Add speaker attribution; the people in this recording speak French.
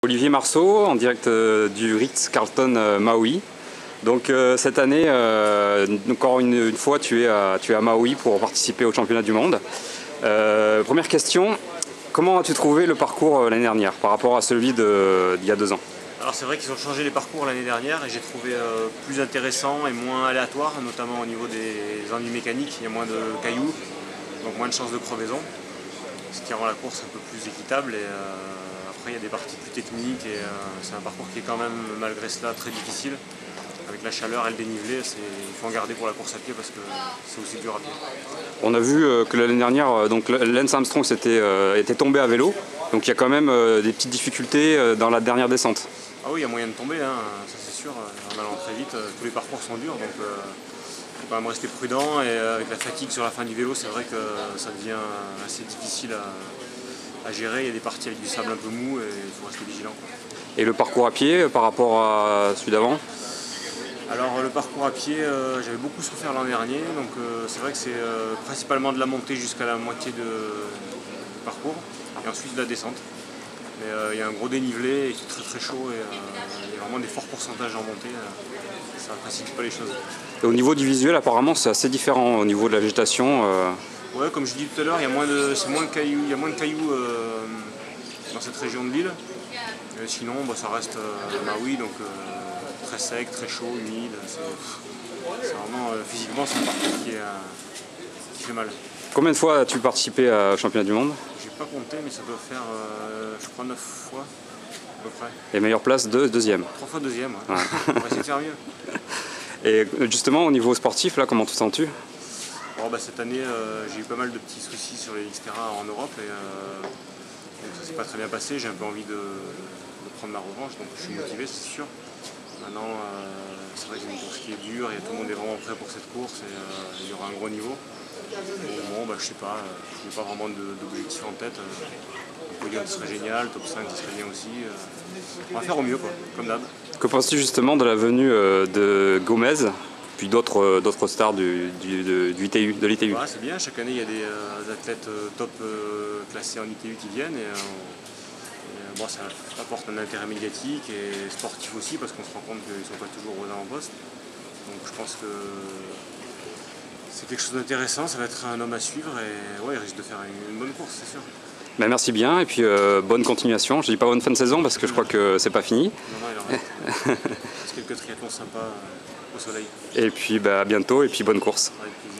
Speaker 1: Olivier Marceau, en direct du Ritz-Carlton Maui. Donc cette année, encore une fois, tu es à Maui pour participer au championnat du monde. Première question, comment as-tu trouvé le parcours l'année dernière par rapport à celui d'il y a 2 ans?
Speaker 2: Alors c'est vrai qu'ils ont changé les parcours l'année dernière et j'ai trouvé plus intéressant et moins aléatoire, notamment au niveau des ennuis mécaniques. Il y a moins de cailloux, donc moins de chances de crevaison, ce qui rend la course un peu plus équitable. Et après il y a des parties plus techniques et c'est un parcours qui est quand même malgré cela très difficile. Avec la chaleur et le dénivelé, il faut en garder pour la course à pied parce que c'est aussi dur à pied.
Speaker 1: On a vu que l'année dernière, donc Lance Armstrong était tombé à vélo, donc il y a quand même des petites difficultés dans la dernière descente.
Speaker 2: Ah oui, il y a moyen de tomber, hein, ça c'est sûr, en allant très vite, tous les parcours sont durs, donc il faut quand même rester prudent et avec la fatigue sur la fin du vélo, c'est vrai que ça devient assez difficile à gérer, il y a des parties avec du sable un peu mou et il faut rester vigilant.
Speaker 1: Et le parcours à pied par rapport à celui d'avant?
Speaker 2: Alors le parcours à pied, j'avais beaucoup souffert l'an dernier, donc c'est vrai que c'est principalement de la montée jusqu'à la moitié du parcours et ensuite de la descente. Mais il y a un gros dénivelé, il fait très très chaud et il y a vraiment des forts pourcentages en montée, ça ne facilite pas les choses.
Speaker 1: Et au niveau du visuel, apparemment, c'est assez différent au niveau de la végétation.
Speaker 2: Ouais, comme je dis tout à l'heure, il y a moins de cailloux dans cette région de l'île. Sinon, ça reste Maui, donc très sec, très chaud, humide. C'est vraiment, physiquement, c'est un parcours qui fait mal.
Speaker 1: Combien de fois as-tu participé au championnat du monde?
Speaker 2: J'ai pas compté, mais ça doit faire, je crois, 9 fois à peu près.
Speaker 1: Et meilleure place de deuxième?
Speaker 2: 3 fois deuxième, ouais. On va essayer de faire mieux.
Speaker 1: Et justement, au niveau sportif, là, comment te sens-tu?
Speaker 2: Cette année, j'ai eu pas mal de petits soucis sur les Xterra en Europe et donc ça s'est pas très bien passé. J'ai un peu envie de prendre ma revanche, donc je suis motivé, c'est sûr. Maintenant, c'est vrai que c'est une course qui est dure et tout le monde est vraiment prêt pour cette course et il y aura un gros niveau. Je sais pas, je n'ai pas vraiment d'objectif en tête. Le podium serait génial, top 5 serait bien aussi. On va faire au mieux, quoi, comme d'hab.
Speaker 1: Que penses-tu justement de la venue de Gomez, puis d'autres stars de l'ITU?
Speaker 2: C'est bien, chaque année il y a des athlètes top classés en ITU qui viennent. Ça apporte un intérêt médiatique et sportif aussi parce qu'on se rend compte qu'ils ne sont pas toujours aux avant-postes. Donc je pense que c'est quelque chose d'intéressant, ça va être un homme à suivre et il risque de faire une bonne course, c'est sûr.
Speaker 1: Merci bien et puis bonne continuation. Je ne dis pas bonne fin de saison parce que je crois que c'est pas fini.
Speaker 2: Non, il en reste quelques triathlons sympas au soleil.
Speaker 1: Et puis à bientôt et puis bonne course.
Speaker 2: Avec plaisir.